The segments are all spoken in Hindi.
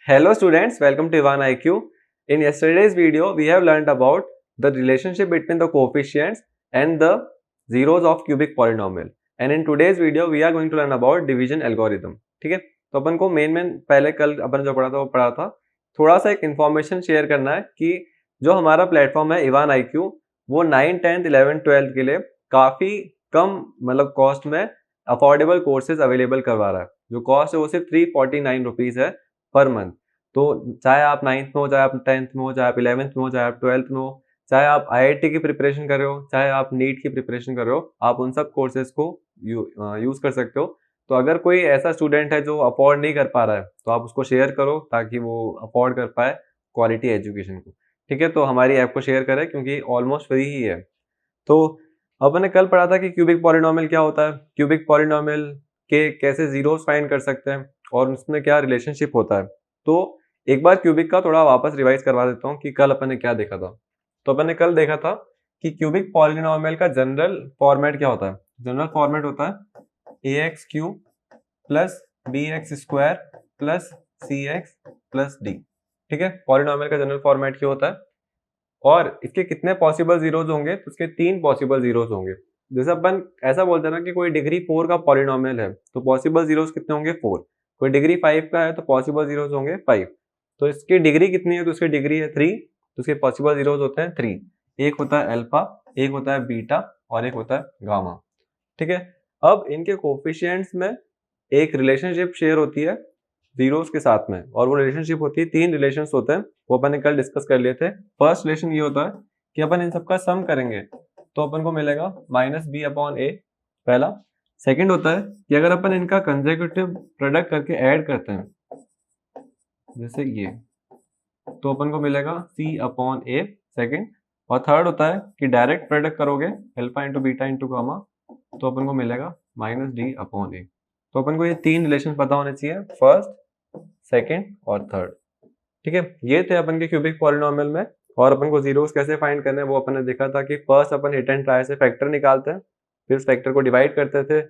Hello students, welcome to Ivan IQ. In yesterday's video, we have learned about the relationship between the coefficients and the zeros of cubic polynomial. And in today's video, we are going to learn about division algorithm. ठीक है, तो अपन को मेन पहले कल अपन जो पढ़ा था वो पढ़ा था. थोड़ा सा एक इन्फॉर्मेशन शेयर करना है कि जो हमारा प्लेटफॉर्म है इवान IQ, वो 9, 10, 11, 12 के लिए काफी कम मतलब कॉस्ट में अफोर्डेबल कोर्सेज अवेलेबल करवा रहा है. जो कॉस्ट है वो सिर्फ 349 रुपीज है पर मंथ. तो चाहे आप 9th में हो, चाहे आप 10th में हो, चाहे आप 11th में हो, चाहे आप 12th में हो, चाहे आप IIT की प्रिपरेशन कर रहे हो, चाहे आप नीट की प्रिपरेशन कर रहे हो, आप उन सब कोर्सेज को यूज कर सकते हो. तो अगर कोई ऐसा स्टूडेंट है जो अफोर्ड नहीं कर पा रहा है तो आप उसको शेयर करो ताकि वो अफोर्ड कर पाए क्वालिटी एजुकेशन को. ठीक है, तो हमारी ऐप को शेयर करें क्योंकि ऑलमोस्ट फ्री ही है. तो अपन ने कल पढ़ा था कि क्यूबिक पॉलिनोमियल क्या होता है, क्यूबिक पॉलिनोमियल के कैसे जीरोस फाइंड कर सकते हैं और उसमें क्या रिलेशनशिप होता है. तो एक बार क्यूबिक का थोड़ा वापस रिवाइज करवा देता हूँ कि कल अपन ने क्या देखा था. तो अपन ने कल देखा था कि क्यूबिक पॉलिनोमियल का जनरल फॉर्मेट क्या होता है. जनरल फॉर्मेट होता है ax cube plus bx square plus cx plus d. ठीक है, पॉलिनोमियल का जनरल फॉर्मेट क्या होता है और इसके कितने पॉसिबल जीरोज होंगे, तो इसके 3 पॉसिबल जीरोज होंगे. जैसे अपन ऐसा बोलते हैं ना कि कोई डिग्री 4 का पॉलिनोमियल है तो पॉसिबल जीरोज कितने होंगे 4. कोई डिग्री 5 का है तो पॉसिबल जीरोज होंगे 5. तो इसकी डिग्री कितनी है, तो इसकी डिग्री है 3, तो इसके पॉसिबल जीरोज होते हैं 3. एक होता है अल्फा, एक होता है बीटा और एक होता है गामा. ठीक है, अब इनके कोफिशिएंट्स में एक रिलेशनशिप शेयर होती है जीरोस के साथ में, और वो रिलेशनशिप होती है 3 रिलेशंस होते हैं, वो अपन ने कल डिस्कस कर लिए थे. फर्स्ट रिलेशन ये होता है कि अपन इन सबका सम करेंगे तो अपन को मिलेगा -b/a पहला. सेकंड होता है कि अगर अपन इनका कंसेक्यूटिव प्रोडक्ट करके ऐड करते हैं जैसे ये, तो अपन को मिलेगा c/a सेकंड. और थर्ड होता है कि डायरेक्ट प्रोडक्ट करोगे alpha into beta into gamma तो अपन को मिलेगा -d/a. तो अपन को ये 3 रिलेशन पता होने चाहिए, फर्स्ट, सेकंड और थर्ड. ठीक है, ये थे अपन के क्यूबिक पॉलिनोमियल में. और अपन को जीरोस कैसे फाइंड करने हैं वो अपन ने देखा था कि first upon hit and try से फैक्टर निकालते हैं, फिर फैक्टर को डिवाइड करते थे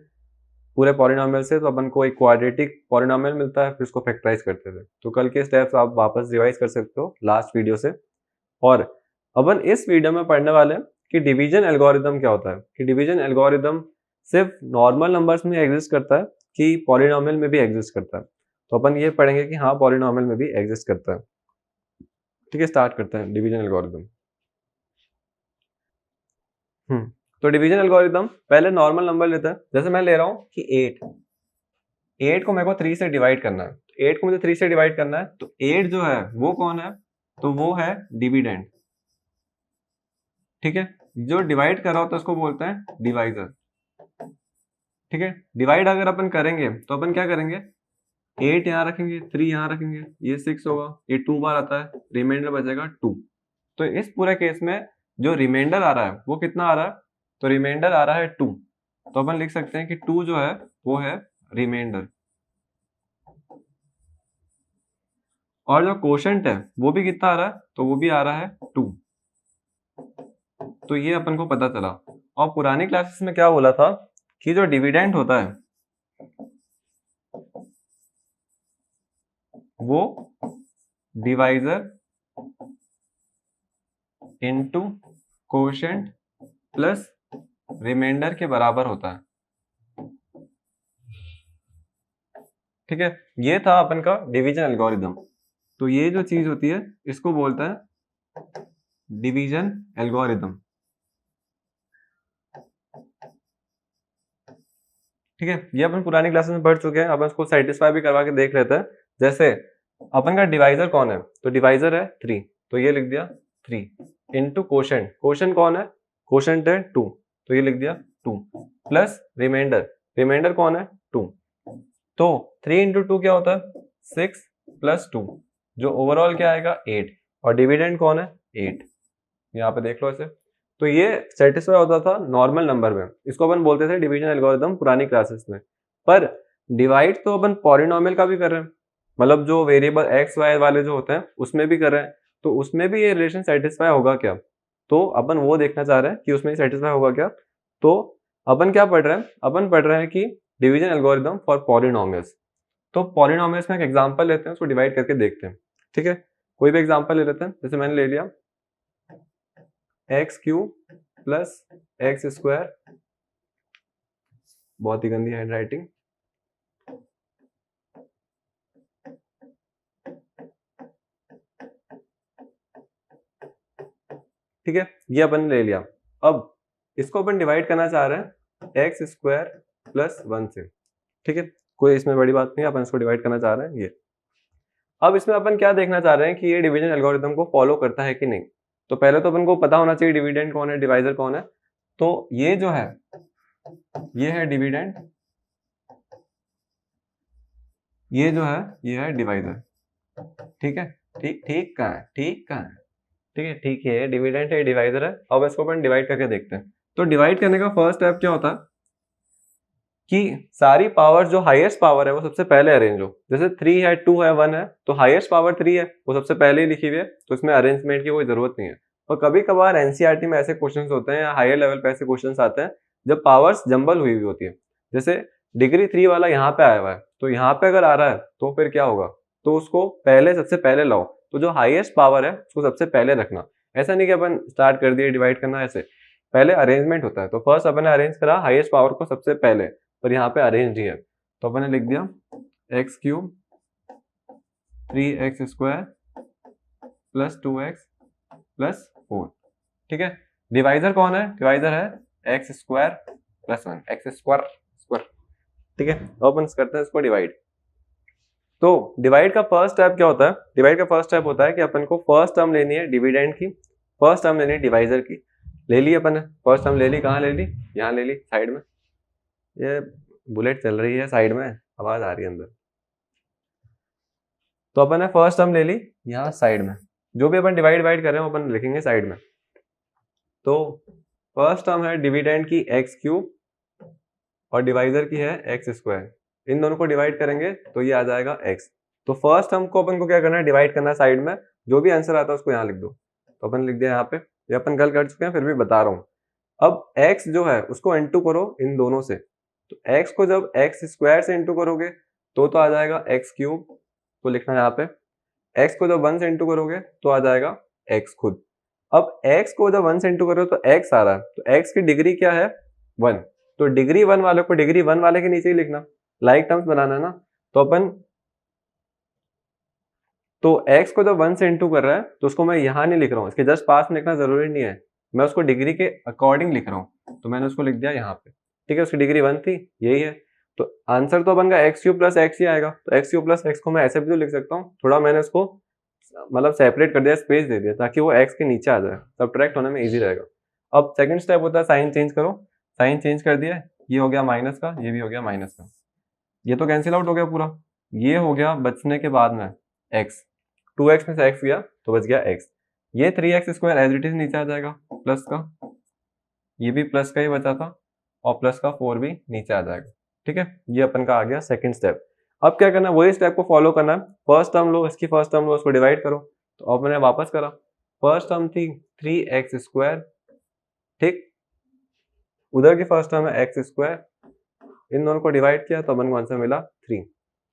पूरे पॉलिनोमियल से, तो अपन को एक क्वाड्रेटिक पॉलिनोमियल मिलता है, फिर उसको फैक्टराइज करते थे. तो कल के स्टेप्स आप वापस रिवाइज कर सकते हो लास्ट वीडियो से. और अपन इस वीडियो में पढ़ने वाले हैं कि डिवीजन एल्गोरिदम क्या होता है. कि डिवीजन एल्गोरिदम सिर्फ नॉर्मल नंबर्स में एग्जिस्ट करता है कि पॉलिनोमियल में भी एग्जिस्ट करता है. तो अपन ये पढ़ेंगे कि हाँ पॉलिनोमियल में भी एग्जिस्ट करता है. ठीक है, स्टार्ट करते हैं डिवीजन एल्गोरिदम. तो डिवीजन एल्गोरिदम पहले नॉर्मल नंबर लेता है. जैसे मैं ले रहा हूँ कि 8 को मेरे को 3 से डिवाइड करना है. 8 को मुझे 3 से डिवाइड करना है, तो 8 जो है वो कौन है, तो वो है डिविडेंड. ठीक है, जो डिवाइड कर रहा होता है उसको बोलते हैं डिवाइजर. ठीक है, डिवाइड अगर अपन करेंगे तो अपन क्या करेंगे, 8 यहाँ रखेंगे, 3 यहाँ रखेंगे, ये 6 होगा, ये 2 बार आता है, रिमाइंडर बचेगा 2. तो इस पूरे केस में जो रिमाइंडर आ रहा है वो कितना आ रहा है, तो रिमाइंडर आ रहा है 2. तो अपन लिख सकते हैं कि 2 जो है वो है रिमाइंडर. और जो कोशेंट है वो भी कितना आ रहा है, तो वो भी आ रहा है 2. तो ये अपन को पता चला. और पुरानी क्लासेस में क्या बोला था कि जो डिविडेंड होता है वो divisor into quotient plus remainder के बराबर होता है. ठीक है, ये था अपन का डिवीजन एल्गोरिदम. तो ये जो चीज होती है इसको बोलते हैं डिवीजन एल्गोरिदम. ठीक है, ये अपन पुरानी क्लासेस में पढ़ चुके हैं. अपन इसको सेटिस्फाई भी करवा के देख लेते हैं. जैसे अपन का डिवाइजर कौन है, तो डिवाइजर है 3, तो ये लिख दिया 3 इंटू कोशेंट. कोशेंट कौन है, कोशेंट है 2, तो ये लिख दिया 2 प्लस रिमाइंडर. रिमाइंडर कौन है 2. तो 3 इंटू 2 क्या होता है 6 प्लस 2, जो ओवरऑल क्या आएगा 8. और डिविडेंड कौन है 8, यहाँ पे देख लो इसे. तो ये सेटिस्फाई होता था नॉर्मल नंबर में, इसको अपन बोलते थे डिवीजन एल्गोरिदम पुरानी क्लासेस में. पर डिवाइड तो अपन पॉलिनोमियल का भी कर रहे हैं, मतलब जो वेरिएबल एक्स वाई वाले जो होते हैं उसमें भी कर रहे हैं. तो उसमें भी ये रिलेशन सेटिस्फाई होगा क्या, तो अपन वो देखना चाह रहे हैं कि उसमें सेटिस्फाई होगा क्या. तो अपन क्या पढ़ रहे हैं, अपन पढ़ रहे हैं कि डिवीजन एल्गोरिदम फॉर पॉलिनोमियल्स. तो पॉलिनोमियल्स में एक एग्जांपल लेते हैं, उसको डिवाइड करके देखते हैं, ठीक है। कोई भी एग्जांपल ले लेते हैं, जैसे मैंने ले लिया x cube plus x square, बहुत ही गंदी हैंड राइटिंग, ठीक है, ये अपन ले लिया। अब इसको अपन डिवाइड करना चाह रहे हैं एक्स स्क्वायर प्लस 1 से, ठीक है, कोई इसमें बड़ी बात नहीं है, अपन इसको डिवाइड करना चाह रहे हैं ये। अब इसमें अपन क्या देखना चाह रहे हैं कि ये डिवीजन एल्गोरिथम को फॉलो करता है कि नहीं। तो पहले तो अपन को पता होना चाहिए डिविडेंड कौन है, डिवाइजर कौन है। तो ये जो है ये है डिविडेंड, ये जो है ये है डिवाइजर, ठीक है। ठीक कहाँ है, ठीक है, ठीक है, डिविडेंड है, डिवाइजर है। अब इसको अपन डिवाइड करके देखते हैं। तो डिवाइड करने का फर्स्ट स्टेप क्या होता है कि सारी पावर जो हाईएस्ट पावर है वो सबसे पहले अरेंज हो। जैसे 3 है, 2 है, 1 है, तो हाईएस्ट पावर 3 है, वो सबसे पहले ही लिखी हुई है, तो इसमें अरेंजमेंट की कोई जरूरत नहीं है। और कभी कभार एनसीईआरटी में ऐसे क्वेश्चंस होते हैं या हायर लेवल पे ऐसे क्वेश्चंस आते हैं जब पावर्स जंबल हुई हुई होती है। जैसे डिग्री 3 वाला यहाँ पे आया हुआ है, तो यहाँ पे अगर आ रहा है तो फिर क्या होगा, तो उसको पहले सबसे पहले लाओ। तो जो हाईएस्ट पावर है उसको सबसे पहले रखना। ऐसा नहीं कि अपन स्टार्ट कर दिए डिवाइड करना, ऐसे पहले अरेंजमेंट होता है। तो फर्स्ट अपन ने अरेंज करा हाईएस्ट पावर को सबसे पहले, पर यहाँ पे अरेंज ही है, तो अपन ने लिख दिया x cube 3x square plus 2x plus 4, ठीक है। डिवाइजर कौन है, डिवाइजर है x square plus 1, x square square, ठीक है। तो अपन करते हैं इसको डिवाइड। तो डिवाइड का फर्स्ट स्टेप क्या होता है, डिवाइड का फर्स्ट स्टेप होता है कि अपन को फर्स्ट टर्म लेनी है डिविडेंड की, फर्स्ट टर्म लेनी है डिवाइजर की। ले ली अपन ने फर्स्ट टर्म, ले ली, कहाँ ले ली, यहाँ ले ली साइड में। ये बुलेट चल रही है साइड में, आवाज आ रही है अंदर। तो अपन ने फर्स्ट टर्म ले ली यहाँ साइड में, जो भी अपन डिवाइड कर रहे हैं वो अपन लिखेंगे साइड में। तो फर्स्ट टर्म है डिविडेंड की एक्स क्यूब और डिवाइजर की है एक्स स्क्वायर। इन दोनों को डिवाइड करेंगे तो ये आ जाएगा एक्स। तो फर्स्ट टर्म को अपन को क्या करना है, डिवाइड करना है साइड में, जो भी आंसर आता है उसको यहाँ लिख दो। तो अपन लिख दिया यहाँ पे, ये अपन कल कर चुके हैं, फिर भी बता रहा हूँ। अब x जो है उसको इंटू करो इन दोनों से। तो x को जब एक्स स्क्वायर से इंटू करोगे तो आ जाएगा एक्स क्यूब, तो लिखना है यहाँ पे। x को जब 1 से इंटू करोगे तो आ जाएगा x खुद। अब x को जब 1 से इंटू करो तो x आ रहा है, तो x की डिग्री क्या है 1, तो डिग्री 1 वाले को डिग्री 1 वाले के नीचे ही लिखना, लाइक टर्म्स बनाना है ना। तो अपन तो x को जब 1 से इंटू कर रहा है तो उसको मैं यहाँ नहीं लिख रहा हूँ, इसके जस्ट पास में लिखना जरूरी नहीं है, मैं उसको डिग्री के अकॉर्डिंग लिख रहा हूँ। तो मैंने उसको लिख दिया यहाँ पे, ठीक है। उसकी डिग्री 1 थी, यही है। तो आंसर तो अपन का एक्स क्यूब प्लस एक्स ही आएगा। तो एक्स क्यूब प्लस एक्स को मैं ऐसे भी तो लिख सकता हूँ, थोड़ा मैंने उसको मतलब सेपरेट कर दिया, स्पेस दे दिया ताकि वो एक्स के नीचे आ जाए, सब्ट्रैक्ट होने में ईजी रहेगा। अब सेकंड स्टेप होता है साइन चेंज करो। साइन चेंज कर दिया, ये हो गया माइनस का, ये भी हो गया माइनस का, ये तो कैंसिल आउट हो गया पूरा। ये हो गया बचने के बाद में एक्स, 2x में से x गया तो बच गया x। ये 3x square as it is नीचे आ जाएगा प्लस का, ये भी प्लस का ही बचा था, और प्लस का 4 भी नीचे आ जाएगा, ठीक है। ये अपन का आ गया सेकंड स्टेप। अब क्या करना है, वही स्टेप को फॉलो करना है। फर्स्ट टर्म लो, इसकी फर्स्ट टर्म लो, उसको डिवाइड करो। तो अब मैंने वापस करा, फर्स्ट टर्म थी 3x स्क्वायर, ठीक, उधर की फर्स्ट टर्म है x स्क्वायर, इन दोनों को डिवाइड किया तो अपन को आंसर मिला 3।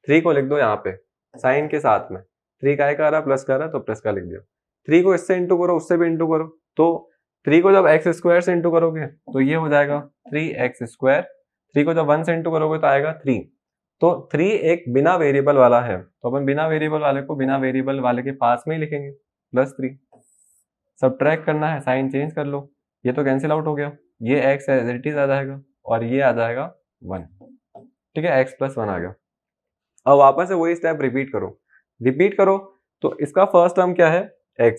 3 को लिख दो यहाँ पे साइन के साथ में, 3 का आ रहा प्लस का आ रहा तो प्लस का लिख दिया। 3 को इससे इंटू करो, उससे भी इंटू करो, तो 3 को जब एक्स स्क्वायर से इंटू करोगे तो ये हो जाएगा 3x स्क्वायर। 3 को जब 1 से इंटू करोगे तो आएगा 3। तो 3 एक बिना वेरिएबल वाला है, तो अपन बिना वेरिएबल वाले को बिना वेरिएबल वाले के पास में ही लिखेंगे प्लस 3। सब्ट्रैक्ट करना है, साइन चेंज कर लो, ये तो कैंसिल आउट हो गया, ये x एज इट इज आ जाएगा और ये आ जाएगा 1, ठीक है, x प्लस 1 आ गया। अब वापस से वही स्टेप रिपीट करो। तो इसका फर्स्ट टर्म क्या है x,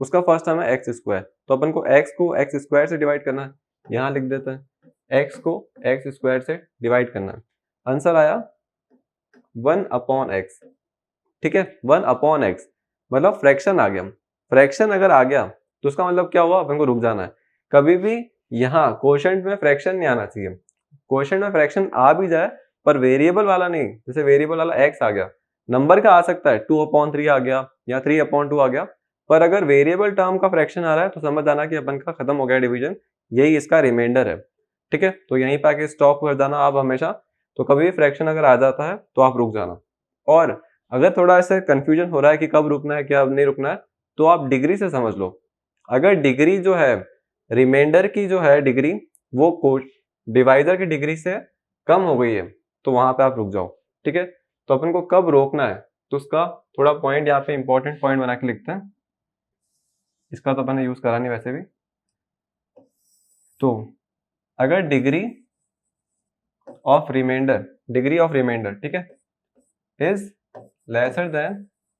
उसका फर्स्ट टर्म है एक्स स्क्वायर, तो अपन को x को एक्स स्क्वायर से डिवाइड करना है, यहाँ लिख देते हैं x को एक्स स्क्वायर से डिवाइड करना है। आंसर आया 1/x, ठीक है, 1/x मतलब फ्रैक्शन आ गया। फ्रैक्शन अगर आ गया तो उसका मतलब क्या हुआ, अपन को रुक जाना है। कभी भी यहाँ क्वोशंट में फ्रैक्शन नहीं आना चाहिए। क्वोशंट में फ्रैक्शन आ भी जाए पर वेरिएबल वाला नहीं, जैसे वेरिएबल वाला x आ गया, नंबर का आ सकता है 2/3 आ गया या 3/2 आ गया, पर अगर वेरिएबल टर्म का फ्रैक्शन आ रहा है तो समझ जाना कि अपन का खत्म हो गया डिवीजन, यही इसका रिमाइंडर है, ठीक है। तो यहीं पे आके स्टॉप कर जाना आप हमेशा। तो कभी भी फ्रैक्शन अगर आ जाता है तो आप रुक जाना। और अगर थोड़ा ऐसे कंफ्यूजन हो रहा है कि कब रुकना है क्या नहीं रुकना है, तो आप डिग्री से समझ लो। अगर डिग्री जो है रिमाइंडर की जो है डिग्री वो डिवाइजर की डिग्री से कम हो गई है तो वहां पे आप रुक जाओ। ठीक है, तो अपन को कब रोकना है तो उसका थोड़ा पॉइंट यहाँ पे इंपॉर्टेंट पॉइंट बना के लिखते हैं। इसका तो अपन ने यूज करा नहीं वैसे भी। तो अगर डिग्री ऑफ रिमाइंडर ठीक है is lesser than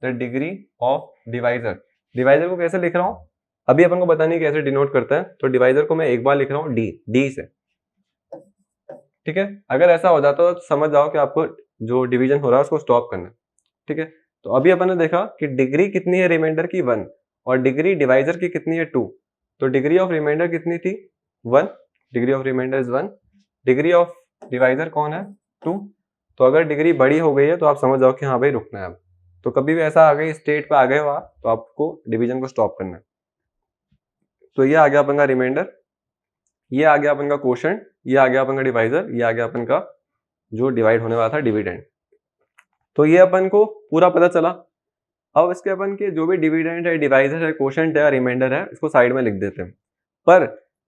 the degree of divisor को कैसे लिख रहा हूं अभी अपन को पता नहीं कैसे डिनोट करता है, तो डिवाइजर को मैं एक बार लिख रहा हूं डी से। ठीक है, अगर ऐसा हो जाता तो समझ जाओ कि आपको जो डिवीजन हो रहा है उसको स्टॉप करना है। ठीक है, तो अभी अपन ने देखा कि डिग्री कितनी है रिमाइंडर की 1 और डिग्री डिवाइजर की कितनी है 2। तो डिग्री ऑफ रिमाइंडर कितनी थी 1, degree of remainder is 1, degree of divisor कौन है 2। तो अगर डिग्री बड़ी हो गई है तो आप समझ जाओ कि हाँ भाई रुकना है अब। तो कभी भी ऐसा आ गई स्टेट पे आ गए हो आप तो आपको डिवीजन को स्टॉप करना है। तो ये आ गया अपन का रिमाइंडर, ये आ गया अपन का कोशेंट, ये आ गया अपन का डिवाइजर, ये आ गया अपन का जो डिवाइड होने वाला था डिविडेंड। तो ये अपन को पूरा पता चला। अब इसके अपन के जो भी डिविडेंड है डिवाइजर है कोशेंट है रिमाइंडर है इसको साइड में लिख देते हैं। पर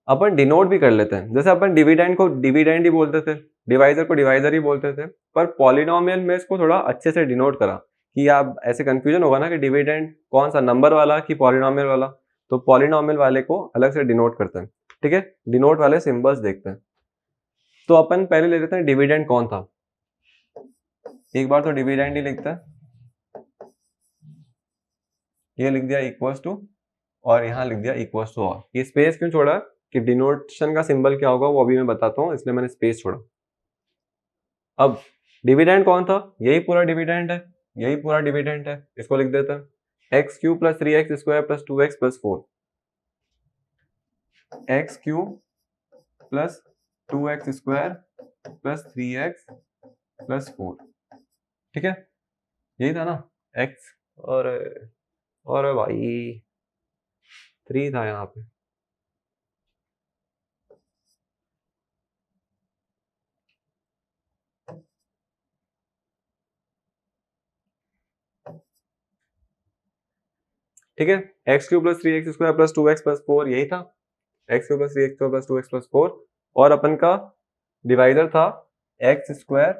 अपन डिनोट भी कर लेते हैं, जैसे अपन डिविडेंड को डिविडेंड ही बोलते थे, डिवाइजर को डिवाइजर ही बोलते थे, पर पॉलिनोमियल में इसको थोड़ा अच्छे से डिनोट करा कि आप ऐसे कंफ्यूजन होगा ना कि डिविडेंड कौन सा नंबर वाला कि पॉलिनोमियल वाला, तो पॉलिनोमियल वाले को अलग से डिनोट करते हैं। ठीक है, डिनोट वाले सिंबल्स देखते हैं। तो अपन पहले ले लेते हैं डिविडेंड कौन था, एक बार तो डिविडेंड ही लिखते हैं, ये लिख दिया इक्वल्स टू और यहाँ लिख दिया इक्वल्स टू और। ये स्पेस क्यों छोड़ा कि डिनोटेशन का सिंबल क्या होगा वो अभी मैं बताता हूँ, इसलिए मैंने स्पेस छोड़ा। अब डिविडेंड कौन था, यही पूरा डिविडेंड है, यही पूरा डिविडेंड है, इसको लिख देते हैं x Q plus 3x square plus 2x plus 4, x Q plus 2x square plus 3x plus 4। ठीक है, यही था ना x और भाई 3 था यहाँ पे। ठीक है, x Q plus 3x square plus 2x plus 4 यही था, x Q plus 3x plus 2x plus 4 और अपन का डिवाइडर था x square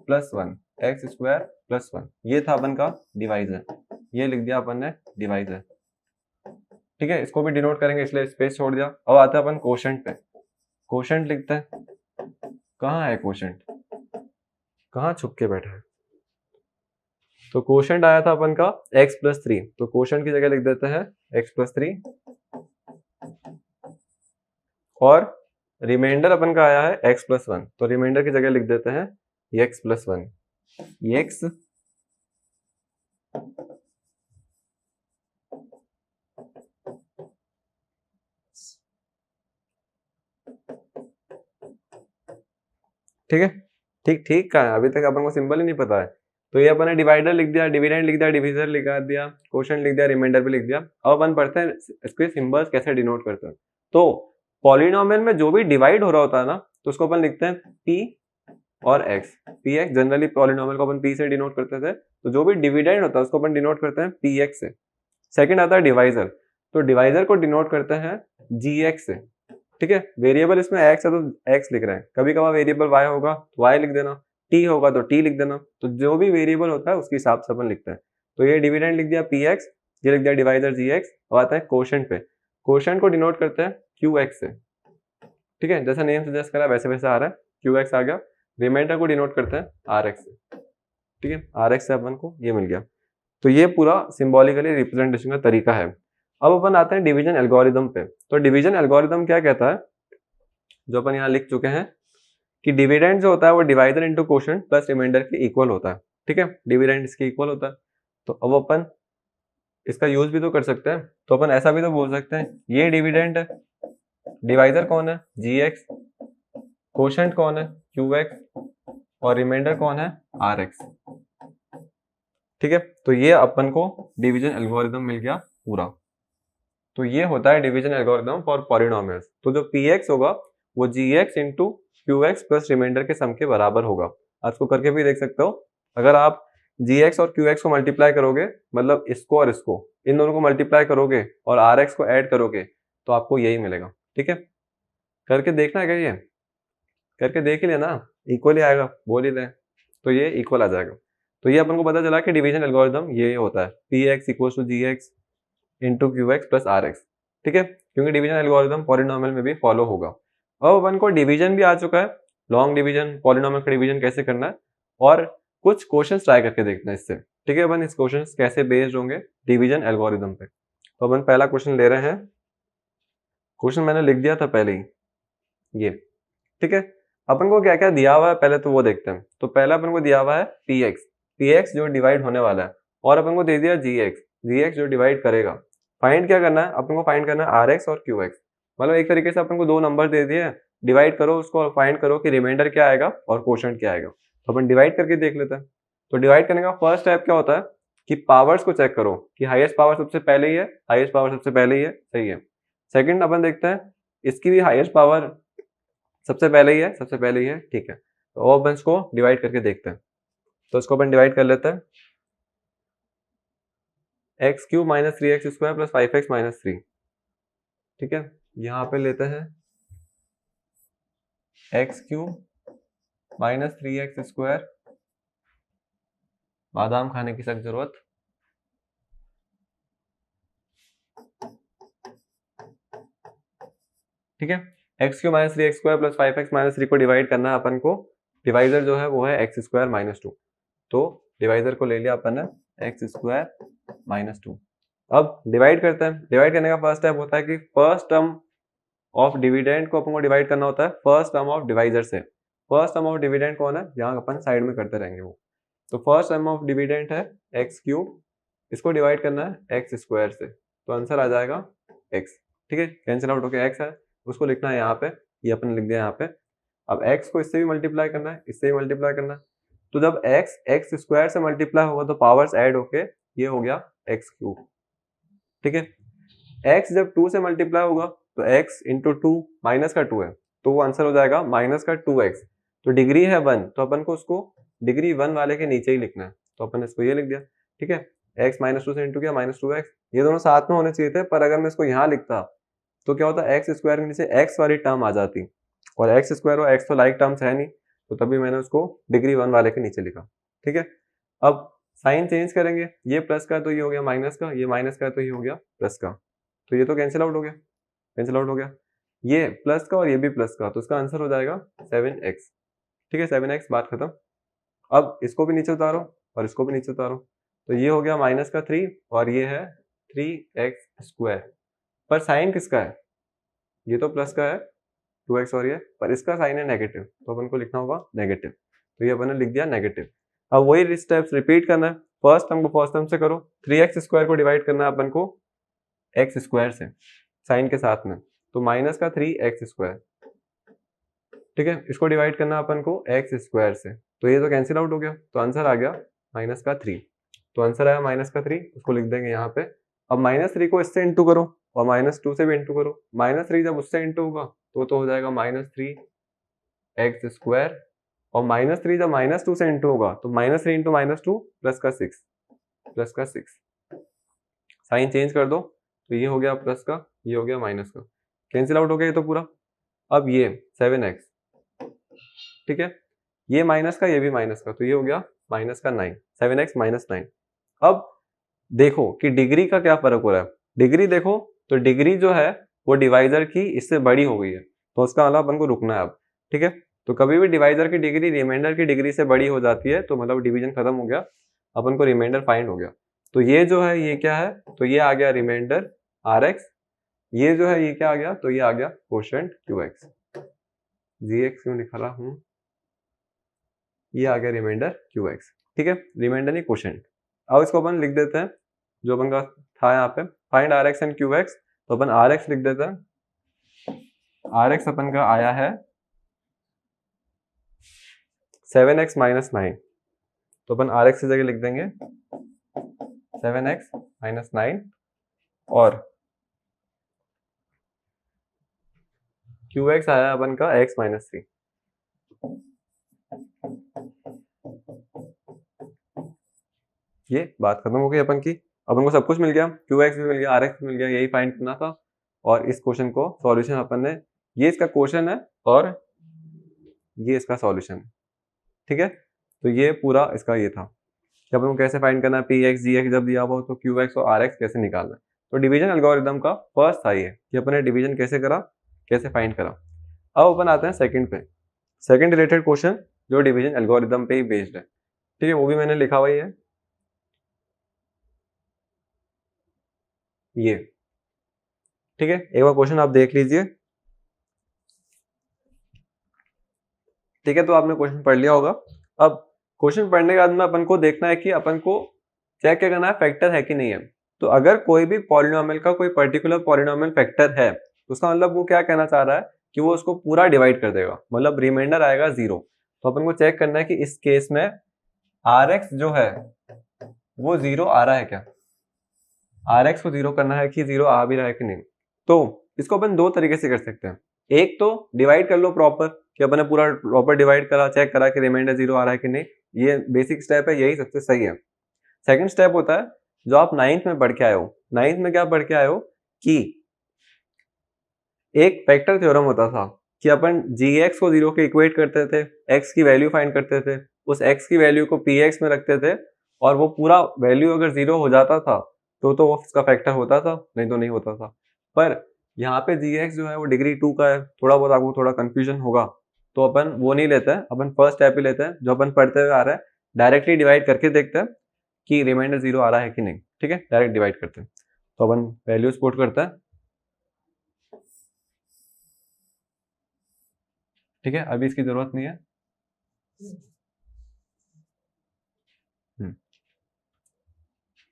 plus 1, x square plus 1, ये था अपन का डिवाइजर, ये लिख दिया अपन ने डिवाइजर। ठीक है, इसको भी डिनोट करेंगे इसलिए स्पेस छोड़ दिया। अब आते हैं अपन कोशेंट पे, कोशेंट लिखते हैं, कहाँ है कोशेंट, कहाँ छुप के बैठा है। तो कोशेंट आया था अपन का x प्लस 3, तो कोशेंट की जगह लिख देते हैं x प्लस 3 और रिमाइंडर अपन का आया है x प्लस 1, तो रिमाइंडर की जगह लिख देते हैं x प्लस 1, x ठीक है, ठीक ठीक का है, अभी तक अपन को सिंबल ही नहीं पता है। तो ये अपन ने डिवाइडर लिख दिया, डिविडेंड लिख दिया, डिविजर लिखा दिया, कोशेंट लिख दिया, रिमाइंडर भी लिख दिया। अब अपन पढ़ते हैं इसके सिंबल्स कैसे डिनोट करते हैं। तो पॉलिनोमियल में जो भी डिवाइड हो रहा होता है ना तो उसको अपन लिखते हैं p और x, px, जनरली पॉलिनोमियल को अपन p से डिनोट करते थे, तो जो भी डिविडेंड होता है उसको अपन डिनोट करते हैं px से। सेकंड आता है डिवाइजर, तो डिवाइजर को डिनोट करते हैं gx से। ठीक है, वेरिएबल इसमें x है तो x लिख रहे हैं, कभी कभार वेरिएबल y होगा तो y लिख देना, t होगा तो t लिख देना, तो जो भी वेरिएबल होता है उसके हिसाब से अपन लिखते हैं। तो ये डिविडेंड लिख दिया px, ये लिख दिया डिवाइजर gx। और आता है कोशेंट पे, कोशेंट को डिनोट करते हैं qx से। ठीक है, जैसा नेम सजेस्ट करा वैसे वैसे आ रहा है, qx आ गया। रिमाइंडर को डिनोट करते हैं rx से। ठीक है, rx से अपन को ये मिल गया। तो ये पूरा सिंबॉलिकली रिप्रेजेंटेशन का तरीका है। अब अपन आते हैं डिवीजन एल्गोरिदम पे। तो डिवीजन एल्गोरिदम क्या कहता है, जो अपन यहाँ लिख चुके हैं कि डिविडेंड जो होता है वो divider into quotient plus remainder के इक्वल होता है। ठीक है, डिविडेंड इसके इक्वल होता है। तो अब अपन इसका यूज भी तो कर सकते हैं, तो अपन ऐसा भी तो बोल सकते हैं ये डिविडेंड है, डिवाइडर कौन है gx, कोशेंट कौन है qx और रिमाइंडर कौन है rx। ठीक है, तो ये अपन को डिवीजन एल्गोरिदम मिल गया पूरा। तो ये होता है डिवीजन एल्गोरिदम फॉर पॉलिनोमियल्स। तो जो px होगा वो gx into qx plus remainder के सम के बराबर होगा। आप इसको करके भी देख सकते हो, अगर आप जी एक्स और क्यू एक्स को मल्टीप्लाई करोगे, मतलब इसको और इसको, इन दोनों को मल्टीप्लाई करोगे और आर एक्स को ऐड करोगे तो आपको यही मिलेगा। ठीक है, करके देखना है क्या, ये करके देख ही लेना, इक्वल ही आएगा, बोल ही रहे हैं, तो ये इक्वल आ जाएगा। तो ये अपन को पता चला कि डिवीजन एल्गोरिदम ये होता है, p x equal to g x into q x plus r x. ठीक है, क्योंकि डिवीजन एल्गोरिदम पॉलिनोमियल में भी फॉलो होगा। अब अपन को डिवीजन भी आ चुका है, लॉन्ग डिवीजन, पॉलिनोमियल का डिवीजन कैसे करना है, और कुछ क्वेश्चन ट्राई करके देखना है इससे। ठीक है, अपन इस क्वेश्चन कैसे बेस्ड होंगे डिवीजन एल्गोरिदम पे। तो अपन पहला क्वेश्चन ले रहे हैं, क्वेश्चन मैंने लिख दिया था पहले ही, ये। ठीक है, अपन को क्या क्या दिया हुआ है पहले तो वो देखते हैं। तो पहला अपन को दिया हुआ है पी एक्स जो डिवाइड होने वाला है, और अपन को दे दिया जी एक्स जो डिवाइड करेगा। फाइंड क्या करना है, अपन को फाइंड करना है आर एक्स और क्यू एक्स। मतलब एक तरीके से अपन को दो नंबर दे दिए, डिवाइड करो उसको और फाइंड करो कि रिमाइंडर क्या आएगा और क्वोशंट क्या आएगा। तो अपन डिवाइड करके देख लेते हैं। तो डिवाइड करने का फर्स्ट स्टेप क्या होता है कि पावर्स को चेक करो कि हाईएस्ट पावर सबसे पहले ही है, हाईएस्ट पावर सबसे पहले ही है, सही है। सेकंड अपन देखते हैं इसकी भी हाईएस्ट पावर सबसे पहले ही है, सबसे पहले ही है, ठीक है। तो अपन इसको डिवाइड करके देखते हैं। तो इसको अपन डिवाइड कर लेते हैं, x cube minus three x square plus five x minus three. ठीक है, यहाँ पे लेते हैं x cube minus three x square, बादाम खाने की सख्त जरूरत, ठीक है। X cube minus three x square plus five x minus three को डिवाइड करना है अपन को। डिवाइजर जो है वो है एक्स स्क्वायर माइनस टू, तो डिवाइजर को ले लिया अपन ने एक्स स्क्वायर माइनस टू। अब डिवाइड करते हैं। डिवाइड करने का फर्स्ट स्टेप होता है कि फर्स्ट टर्म ऑफ डिविडेंड को अपन को डिवाइड करना होता है फर्स्ट टर्म ऑफ डिवाइजर से। फर्स्ट टर्म ऑफ डिविडेंड कौन है, यहाँ अपन साइड में करते रहेंगे वो। तो फर्स्ट टर्म ऑफ डिविडेंड है एक्स क्यूब, इसको डिवाइड करना है एक्स स्क्वायर से, तो आंसर आ जाएगा एक्स। ठीक है, कैंसिल आउट होकर एक्स है, उसको लिखना है यहाँ पे, ये अपन लिख दिया यहाँ पे। अब x को इससे भी मल्टीप्लाई करना है, इससे भी मल्टीप्लाई करना है। तो जब x एक्स स्क्वायर से मल्टीप्लाई होगा तो पावर्स ऐड होके ये हो गया एक्स क्यूब। ठीक है, x जब 2 से मल्टीप्लाई होगा तो x इंटू टू, माइनस का 2 है तो वो आंसर हो जाएगा माइनस का 2x। तो डिग्री है 1 तो अपन को उसको डिग्री 1 वाले के नीचे ही लिखना है, तो अपन इसको ये लिख दिया। ठीक है, x माइनस टू से इंटू किया माइनस टू एक्स, ये दोनों साथ में होने चाहिए थे, पर अगर मैं इसको यहाँ लिखता तो क्या होता, एक्स स्क्वायर के नीचे एक्स वाली टर्म आ जाती, और एक्स स्क्वायर और एक्स तो लाइक टर्म्स है नहीं, तो तभी मैंने उसको डिग्री 1 वाले के नीचे लिखा। ठीक है, अब साइन चेंज करेंगे, ये प्लस का है तो ये हो गया माइनस का, ये माइनस का है तो ये हो गया प्लस का, तो ये तो कैंसिल आउट हो गया, कैंसिल आउट हो गया, ये प्लस का और ये भी प्लस का, तो इसका आंसर हो जाएगा 7x। ठीक है, 7x, बात खत्म। अब इसको भी नीचे उतारो और इसको भी नीचे उतारो, तो ये हो गया माइनस का 3 और ये है 3x स्क्वायर। पर साइन किसका है, ये तो प्लस का है 2x और ये, पर इसका साइन है नेगेटिव, तो अपन को लिखना होगा नेगेटिव, तो ये अपन ने लिख दिया नेगेटिव। अब वही स्टेप्स रिपीट करना है, फर्स्ट टर्म को फर्स्ट टर्म से करो, 3x स्क्वायर को डिवाइड करना है अपन को एक्स स्क्वायर से साइन के साथ में, तो माइनस का 3x स्क्वायर। ठीक है, इसको डिवाइड करना अपन को एक्स स्क्वायर से, तो ये तो कैंसिल आउट हो गया, तो आंसर आ गया माइनस का 3। तो आंसर आया माइनस का 3, उसको लिख देंगे यहाँ पे। अब माइनस 3 को इससे इंटू करो और माइनस 2 से भी इंटू करो, माइनस 3 जब उससे इंटू होगा तो हो जाएगा माइनस 3x स्क्वायर, और माइनस 3 जब माइनस 2 से इंटू होगा तो माइनस 3 इंटू माइनस 2 प्लस का 6, प्लस का 6। साइन चेंज कर दो, तो ये हो गया प्लस का, ये हो गया माइनस का, कैंसिल आउट हो गया ये तो पूरा। अब ये 7x, ठीक है, ये माइनस का, ये भी माइनस का, तो ये हो गया माइनस का 9, 7x माइनस 9। अब देखो कि डिग्री का क्या फर्क हो रहा है, डिग्री देखो तो डिग्री जो है वो डिवाइजर की इससे बड़ी हो गई है, तो उसका मतलब अपन को रुकना है अब। ठीक है, तो कभी भी डिवाइजर की डिग्री रिमाइंडर की डिग्री से बड़ी हो जाती है तो मतलब डिवीजन खत्म हो गया, अपन को रिमाइंडर फाइंड हो गया। तो ये जो है ये क्या है, तो ये आ गया रिमाइंडर Rx, ये जो है ये क्या आ गया, तो ये आ गया क्वोशंट Qx। Gx क्यों लिखा रहा हूं, ये आ गया रिमाइंडर Qx। ठीक है, रिमाइंडर नहीं क्वोशंट। अब इसको अपन लिख देते हैं जो अपन का था यहाँ पे, फाइंड Rx एंड Qx, तो अपन Rx लिख देते हैं। Rx अपन का आया है 7x माइनस 9, तो अपन Rx की जगह लिख देंगे 7x माइनस 9, और Qx आया अपन का x माइनस 3। ये बात खत्म हो गई अपन की। अपन को सब कुछ मिल गया, क्यू एक्स भी मिल गया, आर एक्स भी मिल गया, यही फाइंड करना था। और इस क्वेश्चन को सॉल्यूशन अपन ने, ये इसका क्वेश्चन है और ये इसका सॉल्यूशन है, ठीक है। तो ये पूरा इसका ये था कि अपन को कैसे फाइंड करना है, पी एक्स जी एक्स जब दिया हुआ हो तो क्यू एक्स और आर एक्स कैसे निकालना है। तो डिवीजन एल्गोरिदम का फर्स्ट था ये कि अपन ने डिवीजन कैसे करा, कैसे फाइंड करा। अब अपन आते हैं सेकंड पे, सेकंड रिलेटेड क्वेश्चन जो डिवीजन एल्गोरिदम पे ही बेस्ड है, ठीक है। वो भी मैंने लिखा हुआ ही है ये, ठीक है। एक बार क्वेश्चन आप देख लीजिए, ठीक है। तो आपने क्वेश्चन पढ़ लिया होगा। अब क्वेश्चन पढ़ने के बाद में अपन को देखना है कि अपन को चेक क्या करना है, फैक्टर है कि नहीं है। तो अगर कोई भी पॉलिनोमियल का कोई पर्टिकुलर पॉलिनोमियल फैक्टर है तो उसका मतलब वो क्या कहना चाह रहा है कि वो उसको पूरा डिवाइड कर देगा, मतलब रिमाइंडर आएगा 0। तो अपन को चेक करना है कि इस केस में आर एक्स जो है वो 0 आ रहा है क्या, आर एक्स को 0 करना है कि 0 आ भी रहा है कि नहीं। तो इसको अपन दो तरीके से कर सकते हैं। एक तो डिवाइड कर लो प्रॉपर, कि अपन ने पूरा प्रॉपर डिवाइड करा, चेक करा कि रिमाइंडर 0 आ रहा है कि नहीं। ये बेसिक स्टेप है, यही सबसे सही है। सेकंड स्टेप होता है जो आप 9th में पढ़ के आए हो। 9th में क्या पढ़ के आए हो कि एक फैक्टर थ्योरम होता था कि अपन gx को 0 के इक्वेट करते थे, x की वैल्यू फाइंड करते थे, उस x की वैल्यू को px में रखते थे और वो पूरा वैल्यू अगर 0 हो जाता था तो वो उसका फैक्टर होता था, नहीं तो नहीं होता था। पर यहाँ पे gx जो है वो डिग्री 2 का है, थोड़ा बहुत आपको थोड़ा कंफ्यूजन होगा, तो अपन वो नहीं लेते हैं, अपन फर्स्ट स्टेप ही लेते हैं जो अपन पढ़ते हुए आ रहा है। डायरेक्टली डिवाइड करके देखते हैं कि रिमाइंडर 0 आ रहा है कि नहीं, ठीक है। डायरेक्ट डिवाइड करते हैं, तो अपन वैल्यूज पुट करते हैं, ठीक है। अभी इसकी जरूरत नहीं है।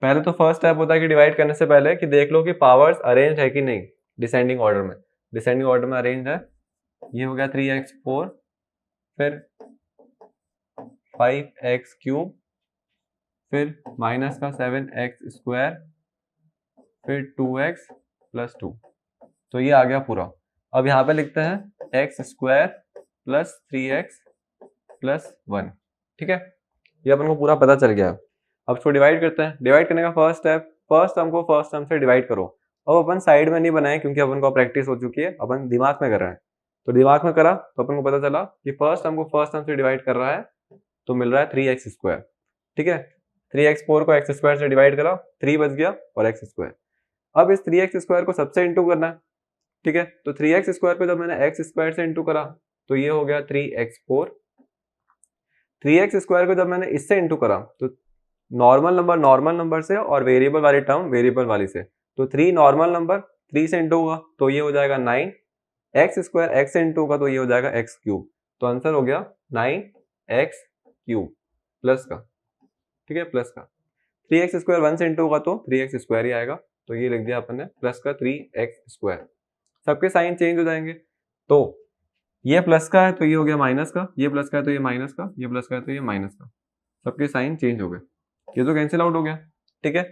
पहले तो फर्स्ट स्टेप होता है कि डिवाइड करने से पहले कि देख लो कि पावर्स अरेंज है कि नहीं, डिसेंडिंग ऑर्डर में। डिसेंडिंग ऑर्डर में अरेंज है, ये हो गया 3x4, फिर 5x3, फिर माइनस का 7x², फिर 2x+2। तो ये आ गया पूरा। अब यहाँ पे लिखते हैं x² + 3x+1, ठीक है। ये अपन को पूरा पता चल गया। अब इसको डिवाइड करते हैं। डिवाइड करने का फर्स्ट स्टेप, फर्स्ट टर्म को फर्स्ट टर्म से डिवाइड करो। अब अपन साइड में नहीं बनाए क्योंकि अपन को प्रैक्टिस हो चुकी है, अपन दिमाग में कर रहे हैं। तो दिमाग में करा तो अपन को पता चला कि फर्स्ट टर्म को फर्स्ट टर्म से डिवाइड कर रहा है तो मिल रहा है 3x², ठीक है। 3x4 को x² से डिवाइड करा, 3 बच गया और x²। अब इस 3x² को सबसे इंटू करना है, ठीक है। तो 3x² को जब मैंने x² से इंटू करा तो ये हो गया 3x4। 3x² को जब मैंने इससे इंटू करा तो नॉर्मल नंबर से और वेरिएबल वाली टर्म वेरिएबल वाली से, तो 3 नॉर्मल नंबर 3 से इंटू होगा तो ये हो जाएगा 9, x² x से इंटू होगा तो ये हो जाएगा x³। तो आंसर हो गया 9x³ प्लस का, ठीक है, प्लस का। 3x² 1 से इंटू होगा तो 3x² ही आएगा, तो ये लिख दिया अपन ने प्लस का 3x²। सबके साइन चेंज हो जाएंगे, तो ये प्लस का है तो ये हो गया माइनस का, ये प्लस का है तो ये माइनस का, ये प्लस का है तो ये माइनस का, सबके साइन चेंज हो गए। ये तो कैंसिल आउट हो गया, ठीक है।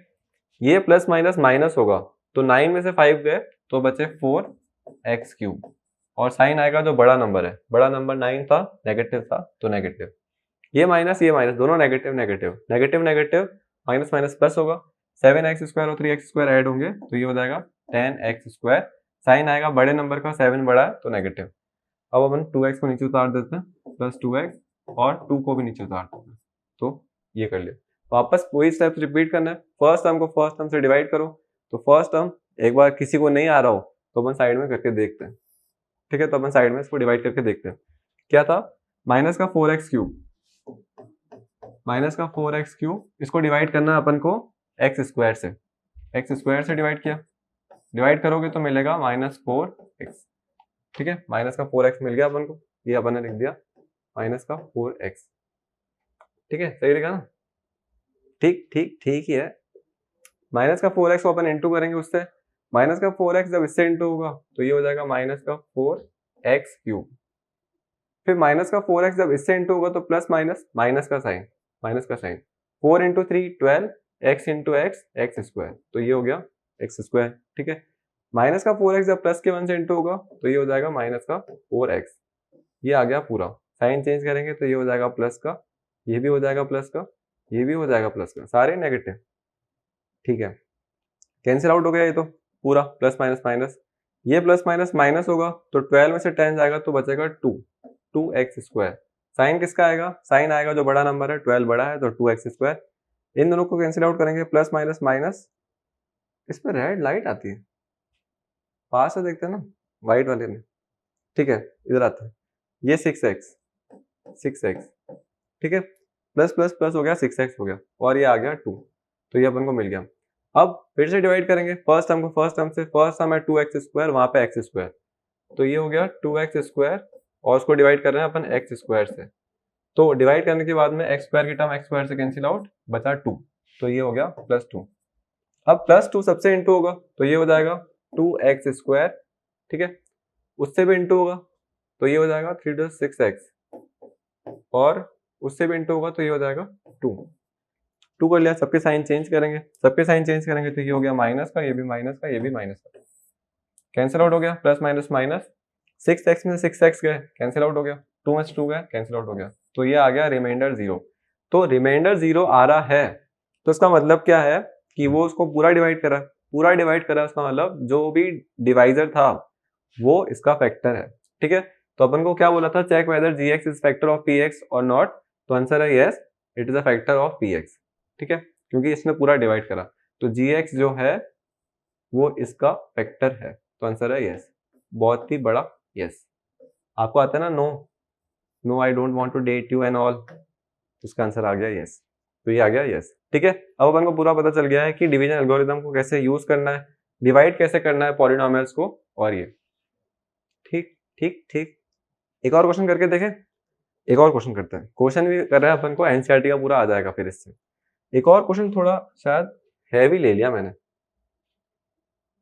ये प्लस माइनस माइनस होगा तो 9 में से 5 गए तो बचे 4x³ और साइन आएगा जो बड़ा नंबर है, बड़ा नंबर 9 था, नेगेटिव था तो नेगेटिव। ये माइनस दोनों negative negative negative negative, minus minus plus होगा, 7x² और 3x² ऐड होंगे तो ये हो जाएगा 10x²। साइन आएगा बड़े नंबर का, 7 बड़ा है तो नेगेटिव। अब अपन 2x को नीचे उतार देते हैं, प्लस 2x और 2 को भी नीचे उतार देते हैं, तो ये कर लिया। वापस वही स्टेप्स रिपीट करना है। फर्स्ट टर्म को फर्स्ट टर्म से डिवाइड करो, तो फर्स्ट टर्म एक बार किसी को नहीं आ रहा हो तो अपन साइड में करके देखते हैं, ठीक है। तो अपन साइड में इसको डिवाइड करके देखते हैं। क्या था, माइनस का 4x³, माइनस का 4x³, इसको डिवाइड करना है अपन को x² से, x² से डिवाइड किया, डिवाइड करोगे तो मिलेगा -4x, ठीक है। माइनस का 4x मिल गया अपन को, ये अपन ने लिख दिया माइनस का 4x, ठीक है। सही लिखा ना, ठीक ठीक ठीक ही है। माइनस का 4x को अपन इंटू करेंगे उससे, माइनस का 4x जब इससे इंटू होगा तो ये हो जाएगा माइनस का 4x³। फिर माइनस का 4x जब इससे इंटू होगा तो प्लस माइनस माइनस का sign, 4 into 3 12, x into x x², तो ये हो गया x², ठीक है। माइनस का 4x जब प्लस के 1 से इंटू होगा तो ये हो जाएगा माइनस का 4x, ये आ गया पूरा। साइन चेंज करेंगे तो ये हो जाएगा प्लस का, ये भी हो जाएगा प्लस का, ये भी हो जाएगा प्लस का, सारे नेगेटिव। ठीक है, कैंसिल आउट हो गया ये तो पूरा, प्लस माइनस माइनस, ये प्लस माइनस माइनस होगा तो 12 में से 10 जाएगा तो बचेगा 2x स्क्वायर। साइन किसका आएगा, साइन आएगा जो बड़ा नंबर है, 12 बड़ा है तो 2x स्क्वायर। इन दोनों को कैंसिल आउट करेंगे, प्लस माइनस माइनस, इसमें रेड लाइट आती है, पास से देखते हैं ना व्हाइट वाले में। ठीक है, इधर आता है ये 6x, ठीक है, प्लस प्लस प्लस हो गया 6x हो गया, और ये आ गया 2, तो ये अपन को मिल गया। अब फिर से डिवाइड करेंगे फर्स्ट टर्म को फर्स्ट टर्म से, फर्स्ट टर्म है 2x स्क्वायर, वहां पे x स्क्वायर, तो ये हो गया 2x स्क्वायर, और उसको डिवाइड कर रहे हैं अपन x स्क्वायर से, तो डिवाइड करने के बाद में x स्क्वायर की टर्म x स्क्वायर से कैंसिल आउट, बचा 2, तो ये हो गया प्लस 2। अब प्लस 2 सबसे इंटू होगा तो ये हो जाएगा 2x स्क्वायर, ठीक है, उससे भी इंटू होगा तो ये हो जाएगा 3 to 6x, और उससे भी इंटू होगा तो ये हो जाएगा 2 कर लिया। सबके साइन चेंज करेंगे, सबके साइन चेंज करेंगे तो ये हो गया माइनस का, ये भी माइनस का, ये भी माइनस का, कैंसिल आउट हो गया, प्लस माइनस माइनस, 6x में से 6x गए कैंसिल आउट हो गया, 2 में से 2 गए कैंसिल आउट हो गया, तो ये आ गया रिमाइंडर 0। तो रिमाइंडर 0 आ रहा है तो इसका मतलब क्या है कि वो उसको पूरा डिवाइड करा, पूरा डिवाइड करा, उसका मतलब जो भी डिवाइजर था वो इसका फैक्टर है। ठीक है, तो अपन को क्या बोला था, check whether gx is factor of px और नॉट, तो आंसर है yes, it is a factor of px। ठीक है, क्योंकि इसने पूरा डिवाइड करा तो gx जो है वो इसका फैक्टर है, तो आंसर है यस, बहुत ही बड़ा यस। आपको आता है ना no I don't want to date you and all, उसका आंसर आ गया यस, तो ये आ गया यस। ठीक है, अब अपन को पूरा पता चल गया है कि डिवीजन एल्गोरिथम को कैसे यूज करना है, डिवाइड कैसे करना है पॉलिनोमियल्स को, और ये ठीक ठीक ठीक। एक और क्वेश्चन करके देखें, एक और क्वेश्चन करते हैं, क्वेश्चन भी कर रहे हैं अपन को, एनसीईआरटी का पूरा आ जाएगा फिर इससे। एक और क्वेश्चन थोड़ा शायद हैवी ले लिया मैंने,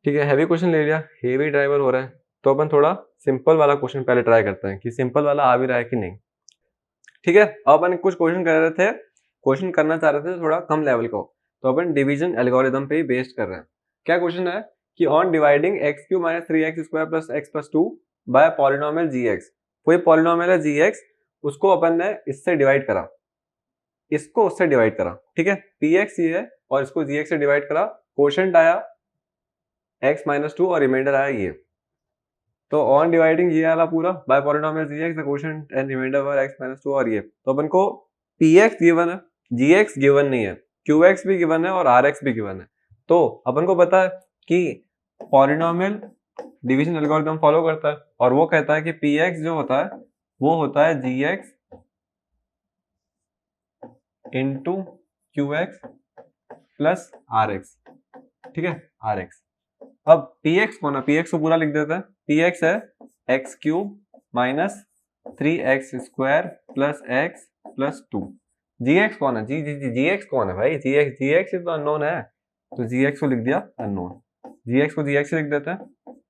ठीक है, हैवी क्वेश्चन ले लिया, हेवी ड्राइवर हो रहा है, तो अपन थोड़ा सिंपल वाला क्वेश्चन पहले ट्राई करते हैं कि सिंपल वाला आ भी रहा है कि नहीं। ठीक है, अब अपन कुछ क्वेश्चन कर रहे थे, क्वेश्चन करना चाह रहे थे थोड़ा कम लेवल का, तो अपन डिवीजन एल्गोरिथम पे ही बेस्ड कर रहे हैं। क्या क्वेश्चन है कि on dividing x³ - 3x² + x + 2 by polynomial gx, कोई पॉलिनोमियल है gx, उसको अपन ने इससे डिवाइड करा, इसको उससे डिवाइड करा, ठीक है, px ये है और इसको gx से डिवाइड करा, क्वोशंट आया x - 2 और रिमाइंडर आया ये, तो ऑन डिवाइडिंग ये वाला पूरा by polynomial gx the quotient and remainder were x - 2 और ये, तो अपन को px गिवन है, gx गिवन नहीं है, qx भी गिवन है और rx भी गिवन है, तो अपन को पता है कि पॉलिनोमियल डिवीजन एल्गोरिथम फॉलो करता है और वो कहता है कि px जो होता है वो होता है gx into qx plus rx, ठीक है, rx। अब px कौन है, px को पूरा लिख देते हैं, px है x³ minus 3x² plus x plus 2। gx कौन है, gx कौन है भाई, gx तो अननोन है, तो gx को लिख दिया अननोन, gx को gx से लिख देते हैं,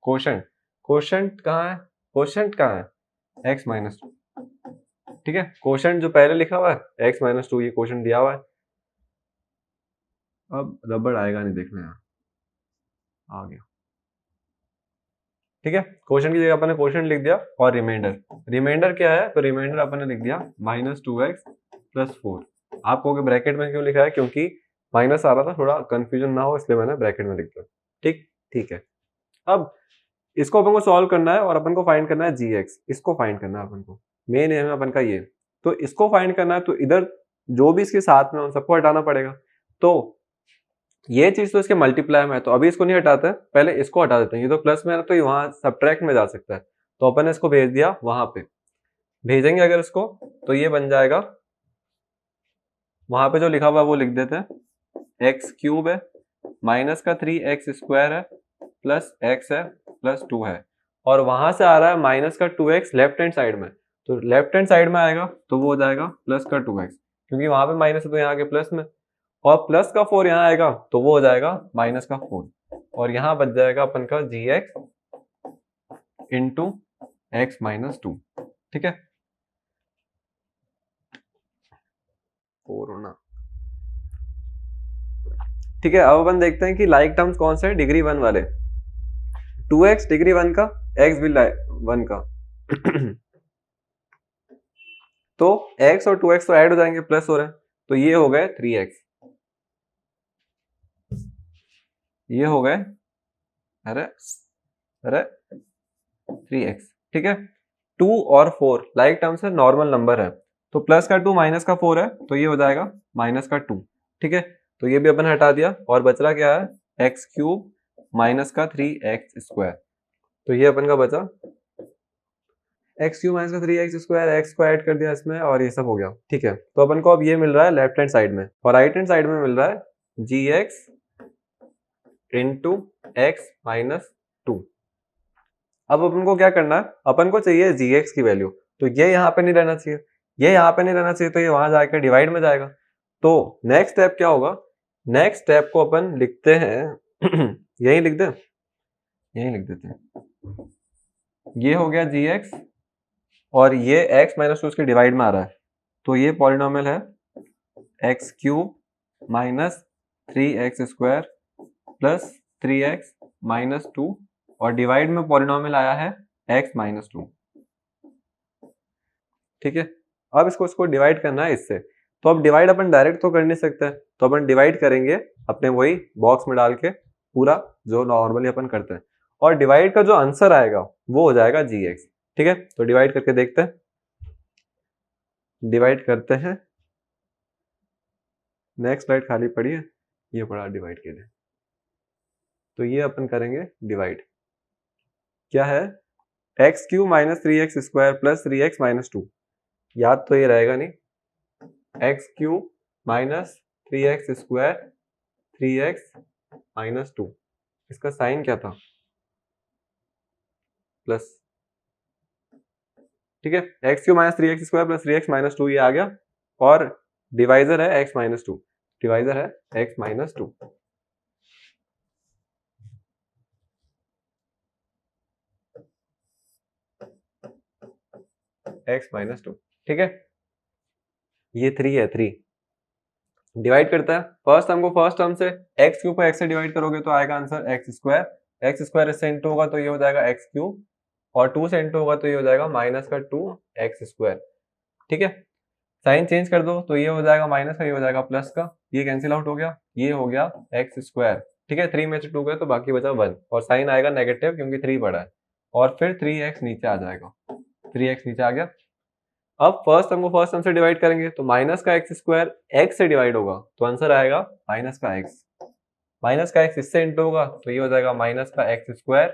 क्वोशंट कहाँ है, क्वोशंट कहाँ है x - 2, ठीक है, क्वोशंट जो पहले लिखा हुआ है x - 2, ये क्वोशंट दिया हुआ है। अब रबड़ आएगा नहीं, देखना यहाँ आ गया, ठीक है, क्वेश्चन की जगह अपन ने क्वेश्चन लिख दिया और रिमाइंडर क्या है, तो रिमाइंडर अपन ने लिख दिया -2x + 4। आप कहोगे ब्रैकेट में क्यों लिखा है, क्योंकि माइनस आ रहा था, थोड़ा कंफ्यूजन ना हो इसलिए मैंने ब्रैकेट में लिख दिया। ठीक है, अब इसको अपन को सॉल्व करना है और अपन को फाइंड करना है gx, इसको फाइंड करना है अपन को, मेन एम है अपन का ये, तो इसको फाइंड करना है, तो इधर जो भी इसके साथ में उन सबको हटाना पड़ेगा, तो ये चीज तो इसके मल्टीप्लाई में है, तो अभी इसको नहीं हटाते, पहले इसको हटा देते हैं, ये तो प्लस में है तो वहां सब्ट्रैक्ट में जा सकता है, तो अपन ने इसको भेज दिया वहां पे, भेजेंगे अगर इसको तो ये बन जाएगा, वहां पे जो लिखा हुआ है वो लिख देते हैं, x³ है माइनस का 3x² है प्लस x है प्लस 2 है, और वहां से आ रहा है माइनस का 2x लेफ्ट हैंड साइड में, तो लेफ्ट हैंड साइड में आएगा तो वो हो जाएगा प्लस का 2x, क्योंकि वहां पे माइनस है तो यहाँ आगे प्लस में, और प्लस का 4 यहाँ आएगा तो वो हो जाएगा माइनस का 4, और यहाँ बच जाएगा अपन का gx इंटू x - 2, ठीक है, 4 होना, ठीक है। अब अपन देखते हैं कि लाइक टर्म्स कौन से है डिग्री 1 वाले, 2x डिग्री 1 का, x भी 1 का तो x और 2x तो ऐड हो जाएंगे, प्लस हो रहे हैं, तो ये हो गए 3x, ये हो गए अरे अरे 3x, ठीक है। 2 और 4 लाइक टर्म्स है, नॉर्मल नंबर है, तो प्लस का 2 माइनस का 4 है, तो ये हो जाएगा माइनस का 2, ठीक है। तो ये भी अपन हटा दिया और बच रहा क्या है, एक्स क्यूब माइनस का 3x स्क्वायर, तो ये अपन का बचा एक्स क्यूब माइनस का 3x स्क्वायर, एक्स को ऐड कर दिया इसमें और ये सब हो गया, ठीक है। तो अपन को अब ये मिल रहा है लेफ्ट हैंड साइड में, और राइट हैंड साइड में मिल रहा है gx इंटू एक्स माइनस 2। अब अपन को क्या करना है, अपन को चाहिए gx की वैल्यू, तो ये यहाँ पे नहीं रहना चाहिए, ये यहाँ पे नहीं रहना चाहिए, तो ये वहां जाकर डिवाइड में जाएगा। तो नेक्स्ट स्टेप क्या होगा, नेक्स्ट स्टेप को अपन लिखते हैं यही लिख दे, यही लिख देते हैं, ये हो गया gx और ये x माइनस 2 उसके डिवाइड में आ रहा है, तो ये पॉलिनोमियल है x cube minus 3x square plus 3x minus 2 और डिवाइड में पॉलिनोमियल आया है x माइनस 2, ठीक है। अब इसको डिवाइड करना है इससे, तो अब डिवाइड अपन डायरेक्ट तो कर नहीं सकते, तो अपन डिवाइड करेंगे अपने वही बॉक्स में डाल के पूरा जो नॉर्मली अपन करते हैं, और डिवाइड का जो आंसर आएगा वो हो जाएगा gx, ठीक है। तो डिवाइड करके देखते हैं, डिवाइड करते हैं, नेक्स्ट स्लाइड खाली पड़ी है, ये पड़ा डिवाइड के लिए, तो ये अपन करेंगे डिवाइड, क्या है x cube minus 3x square plus 3x minus 2, याद तो ये रहेगा नहीं, x cube minus 3x square 3x minus 2, इसका साइन क्या था, प्लस, ठीक है। X cube minus 3x square plus 3x minus 2 ये आ गया, और डिवाइजर है x माइनस 2, डिवाइजर है x माइनस 2, x माइनस 2, ठीक है। ये 3 है, 3 डिवाइड करता है फर्स्ट टर्म को फर्स्ट टर्म से, एक्स क्यूब को एक्स से डिवाइड करोगे तो आएगा आंसर एक्स स्क्वायर इससे इंटू होगा तो ये हो जाएगा एक्स क्यूब, और 2 से इंटू होगा तो ये हो जाएगा माइनस का 2x स्क्वायर, ठीक है। साइन चेंज कर दो तो ये हो जाएगा माइनस का, ये हो जाएगा प्लस का, ये कैंसिल आउट हो गया, ये हो गया एक्स स्क्वायर, ठीक है। 3 में से 2 गए तो बाकी बचा 1, और साइन आएगा नेगेटिव क्योंकि 3 बड़ा है, और फिर 3x नीचे आ जाएगा, 3x नीचे आ गया। अब फर्स्ट टर्म को फर्स्ट टर्म से डिवाइड करेंगे तो माइनस का एक्स स्क्वायर एक्स से डिवाइड होगा तो आंसर आएगा माइनस का एक्स, माइनस का एक्स इससे इंटू होगा तो ये हो जाएगा माइनस का एक्स स्क्वायर,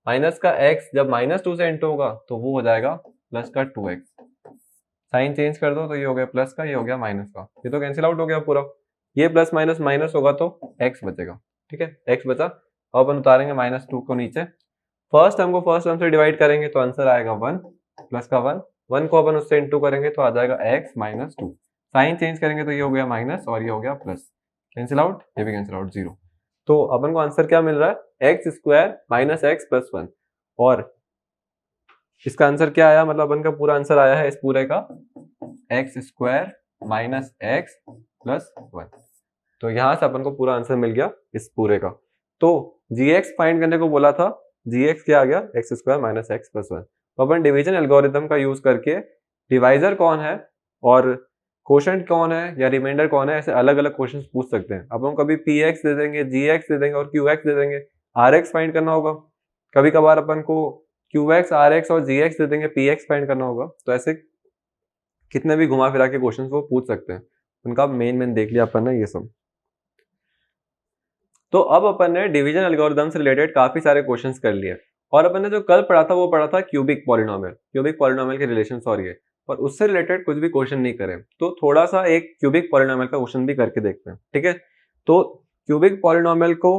माइनस का एक्स जब माइनस 2 से इंटू होगा तो वो हो जाएगा प्लस का 2x, साइन चेंज कर दो तो ये हो गया प्लस का, ये हो गया माइनस का, ये तो कैंसिल आउट हो गया पूरा, ये प्लस माइनस माइनस होगा तो x बचेगा, ठीक है, x बचा। अब अपन उतारेंगे माइनस 2 को नीचे, फर्स्ट टर्म को फर्स्ट टर्म से डिवाइड करेंगे तो आंसर आएगा 1 प्लस का 1 को अपन उससे इंटू करेंगे तो आ जाएगा x माइनस 2, साइन चेंज करेंगे तो ये हो गया माइनस और ये हो गया प्लस, कैंसिल आउट, ये भी कैंसिल आउट, 0। तो अपन को आंसर क्या मिल रहा है, x square minus x plus 1, और इसका आंसर क्या आया, मतलब अपन का पूरा आंसर आया है इस पूरे का x square minus x plus 1, तो यहां से अपन को पूरा आंसर मिल गया इस पूरे का। तो gx फाइंड करने को बोला था, gx क्या आ गया, x square minus x plus 1, तो अपन डिवीजन एल्गोरिथम का यूज करके डिवाइजर कौन है और क्वोशंट कौन है या रिमाइंडर कौन है, ऐसे अलग अलग क्वेश्चंस पूछ सकते हैं। अपन कभी px दे देंगे, gx दे देंगे और qx दे देंगे, rx फाइंड करना होगा, कभी कभार अपन को qx rx और gx दे देंगे, px फाइंड करना होगा, तो ऐसे कितने भी घुमा फिरा के क्वेश्चंस वो पूछ सकते हैं, उनका मेन देख लिया अपन ने ये सब। तो अब अपन ने डिवीजन एल्गोरिथम से रिलेटेड काफी सारे क्वेश्चंस कर लिए, और अपन ने जो कल पढ़ा था वो पढ़ा था क्यूबिक पॉलिनोमियल के रिलेशन और ये, और उससे रिलेटेड कुछ भी क्वेश्चन नहीं करे, तो थोड़ा सा एक क्यूबिक पॉलिनोमियल का क्वेश्चन भी करके देखते हैं, ठीक है। तो क्यूबिक पॉलिनोमियल को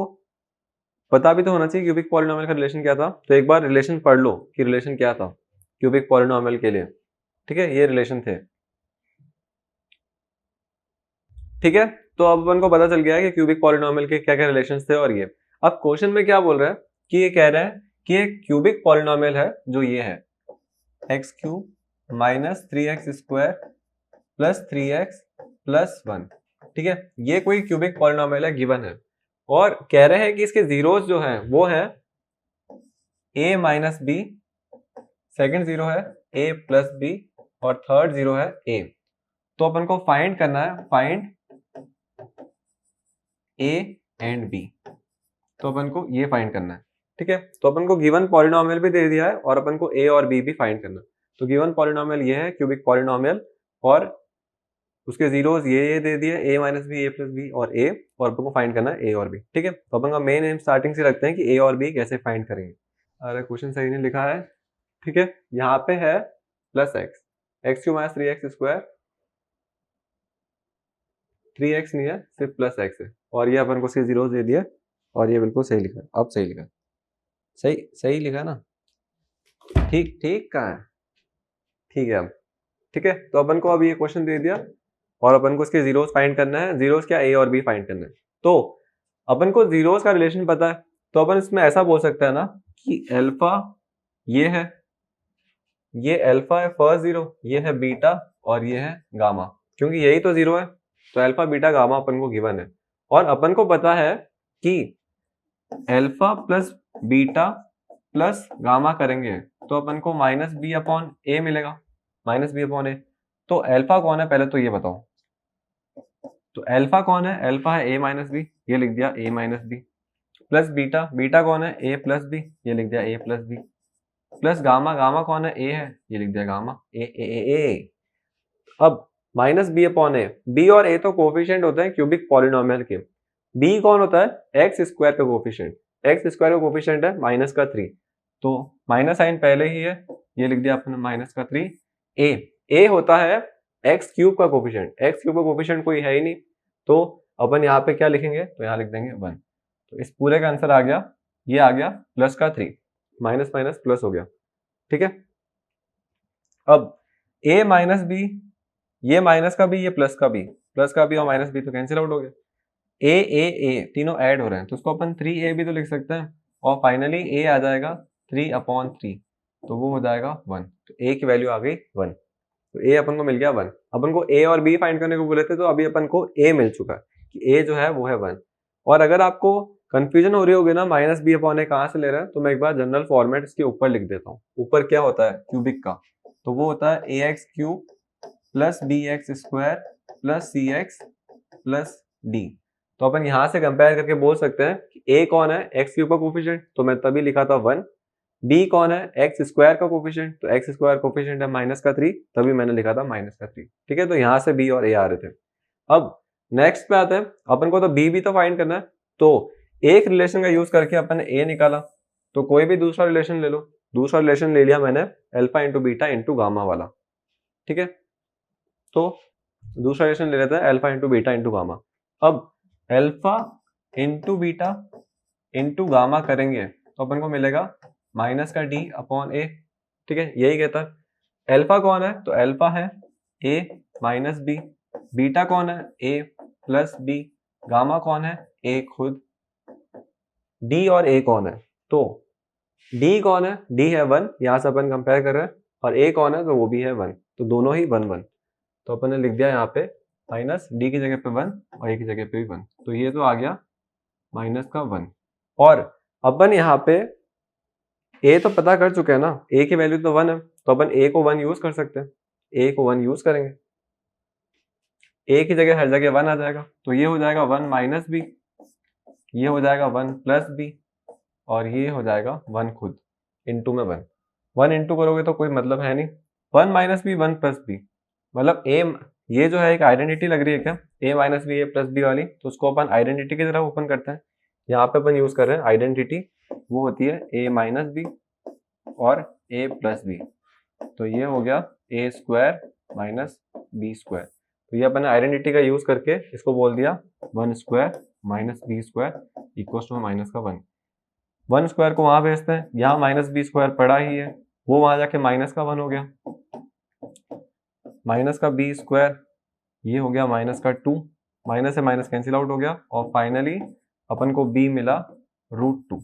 पता भी तो होना चाहिए क्यूबिक पॉलिनोमियल का रिलेशन क्या था, तो एक बार रिलेशन पढ़ लो कि रिलेशन क्या था क्यूबिक पॉलिनोमियल के लिए, ठीक है, ये रिलेशन थे, ठीक है। तो अब अपन को पता चल गया है कि क्यूबिक पॉलिनोमियल के क्या क्या रिलेशंस थे, और ये अब क्वेश्चन में क्या बोल रहा है कि ये कह रहा है कि एक क्यूबिक पॉलिनोमियल है जो ये है x cube minus 3x square plus 3x plus 1, ठीक है, ये कोई क्यूबिक पॉलिनोमियल है, गिवन है, और कह रहे हैं कि इसके जीरोस जो हैं वो है a minus b, second zero है a प्लस बी, और थर्ड जीरो है a। तो अपन को फाइंड करना है, फाइंड a एंड b। तो अपन को ये फाइंड करना है, ठीक है। तो अपन को गिवन पॉलिनोमियल भी दे दिया है और अपन को a और b भी फाइंड करना है। तो गिवन पॉलिनोमियल ये है क्यूबिक पॉलिनोमियल, और उसके जीरोस ये दे दिए a minus b, a plus b और a, और अपन को फाइंड करना है a और b, ठीक है। तो अपन का मेन एम स्टार्टिंग से रखते हैं कि a और b कैसे फाइंड करेंगे। अरे क्वेश्चन सही नहीं लिखा है, ठीक है। यहाँ पे है plus x, x Q minus 3x square, 3x नहीं है, सिर्फ प्लस एक्स है, और ये अपन को उसके जीरोस दे दिया, और ये बिल्कुल सही लिखा है। अब सही लिखा, सही सही लिखा ना, ठीक ठीक कहाँ है, ठीक है। अब ठीक है, तो अपन को अब ये क्वेश्चन दे दिया और अपन को इसके जीरोस फाइंड करना है। जीरोस क्या, a और b फाइंड करना है। तो अपन को जीरोस का रिलेशन पता है, तो अपन इसमें ऐसा बोल सकते हैं ना कि अल्फा ये है, ये अल्फा है फर्स्ट जीरो, ये है बीटा और ये है गामा, क्योंकि यही तो जीरो है। तो अल्फा बीटा गामा अपन को गिवन है, और अपन को पता है कि alpha plus beta plus gamma करेंगे तो अपन को माइनस बी अपॉन ए मिलेगा, माइनस बी अपॉन ए। तो अल्फा कौन है पहले तो ये बताओ। तो अल्फा कौन है, अल्फा है ए माइनस बी, ये लिख दिया A minus B, plus beta, beta कौन है ए प्लस बी, ये लिख दिया A plus B, plus gamma, gamma कौन है ए है, ये लिख दिया गामा ए ए ए ए। अब माइनस बी अपॉन ए, बी और ए तो कोफिशिएंट होते हैं क्यूबिक पॉलिनोमियल के, बी कौन होता है एक्स स्क्वायर का कोफिशिएंट, एक्स स्क्वायर का कोफिशिएंट है माइनस का 3, तो माइनस साइन पहले ही है, ये लिख दिया आपने माइनस का 3। ए होता है एक्स क्यूब का कोफिशिएंट, एक्स क्यूब का कोफिशिएंट कोई है ही नहीं, तो अपन यहाँ पे क्या लिखेंगे, तो यहाँ लिख देंगे 1। तो इस पूरे का आंसर आ गया, ये आ गया प्लस का 3, माइनस माइनस प्लस हो गया, ठीक है। अब a माइनस बी, ये माइनस का भी, ये प्लस का भी, प्लस का भी और माइनस भी तो कैंसिल आउट हो गया, ए तीनों ऐड हो रहे हैं, तो उसको अपन 3a भी तो लिख सकते हैं, और फाइनली a आ जाएगा 3/3, तो वो हो जाएगा 1। तो a की वैल्यू आ गई 1, तो a अपन को मिल गया 1। अपन को a और b फाइंड करने को बोले थे, तो अभी अपन को a मिल चुका है कि a जो है वो है 1। और अगर आपको कंफ्यूजन हो रही होगी ना माइनस बी अपॉन ए कहाँ से ले रहे हैं, तो मैं एक बार जनरल फॉर्मेट इसके ऊपर लिख देता हूँ। ऊपर क्या होता है क्यूबिक का, तो वो होता है A X cube plus B X square plus C X plus D. तो अपन यहाँ से कंपेयर करके बोल सकते हैं कि ए कौन है एक्स क्यूब का कोफिशिएंट, तो मैं तभी लिखा था 1। बी कौन है एक्स स्क्वायर का कोफिशिएंट, तो एक्स स्क्वायर कोफिशिएंट है माइनस का 3, तभी मैंने लिखा था माइनस का 3, ठीक है। तो यहाँ से बी और ए आ रहे थे। अब नेक्स्ट पे आते हैं, अपन को तो बी भी तो फाइंड करना है, तो एक रिलेशन का यूज करके अपन ने ए निकाला, तो कोई भी दूसरा रिलेशन ले लो। दूसरा रिलेशन ले लिया मैंने alpha into beta into gamma वाला, ठीक है। तो दूसरा रिलेशन ले लेते हैं alpha into beta into gamma. अब alpha into beta into gamma करेंगे तो अपन को मिलेगा माइनस का डी अपॉन ए, ठीक है। यही कहता है अल्फा कौन है, तो अल्फा है ए माइनस बी, बीटा कौन है ए प्लस बी, गामा कौन है ए खुद, डी और ए कौन है, तो डी कौन है, डी है 1, यहां से अपन कंपेयर कर रहे हैं, और ए कौन है, तो वो भी है 1, तो दोनों ही 1 1। तो अपन ने लिख दिया यहाँ पे माइनस डी की जगह पे 1 और ए की जगह पे भी 1, तो ये तो आ गया माइनस का 1। और अपन यहाँ पे ए तो पता कर चुके हैं ना, ए की वैल्यू तो 1 है, तो अपन ए को 1 यूज कर सकते हैं, ए को 1 यूज करेंगे, ए की जगह हर जगह 1 आ जाएगा, तो ये हो जाएगा 1 माइनस बी, ये हो जाएगा 1 प्लस बी, और ये हो जाएगा 1 खुद इंटू में 1। 1 इंटू करोगे तो कोई मतलब है नहीं, 1 माइनस बी 1 प्लस बी, मतलब ए, ये जो है एक आइडेंटिटी लग रही है क्या, ए माइनस बी ए प्लस बी वाली, तो उसको अपन आइडेंटिटी की तरह ओपन करते हैं। यहाँ पे अपन यूज कर रहे हैं आइडेंटिटी, वो होती है ए माइनस बी और ए प्लस बी, तो ये हो गया ए स्क्वायर माइनस बी स्क्वायर। तो ये अपन आइडेंटिटी का यूज करके इसको बोल दिया 1 square minus b square equal to minus का 1। 1 स्क्वायर को वहां भेजते हैं, यहाँ माइनस बी स्क्वायर पड़ा ही है, वो वहां जाके माइनस का 1 हो गया, माइनस का बी स्क्वायर, ये हो गया माइनस का 2, माइनस से माइनस कैंसिल आउट हो गया, और फाइनली अपन को b मिला √2,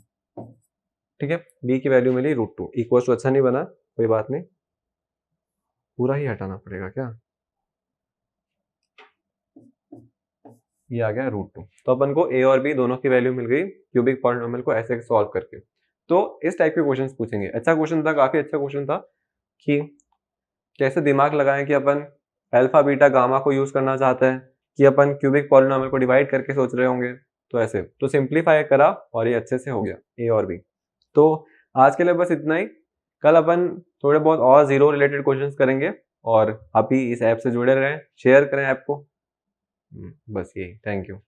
ठीक है। b की वैल्यू मिली √2 इक्वल टू, अच्छा नहीं बना, कोई बात नहीं, पूरा ही हटाना पड़ेगा क्या, ये आ गया √2। तो अपन को a और b दोनों की वैल्यू मिल गई क्यूबिक पॉलिनोमियल को ऐसे सॉल्व करके। तो इस टाइप के क्वेश्चंस पूछेंगे। अच्छा क्वेश्चन था, काफी अच्छा क्वेश्चन था कि कैसे दिमाग लगाएं कि अपन अल्फा बीटा गामा को यूज करना चाहते हैं कि अपन क्यूबिक पॉलिनोमियल को डिवाइड करके सोच रहे होंगे, तो ऐसे तो सिंप्लीफाई करा और ये अच्छे से हो गया ए और बी। तो आज के लिए बस इतना ही। कल अपन थोड़े बहुत और जीरो रिलेटेड क्वेश्चंस करेंगे और आप भी इस ऐप से जुड़े रहें, शेयर करें ऐप को। बस यही, थैंक यू।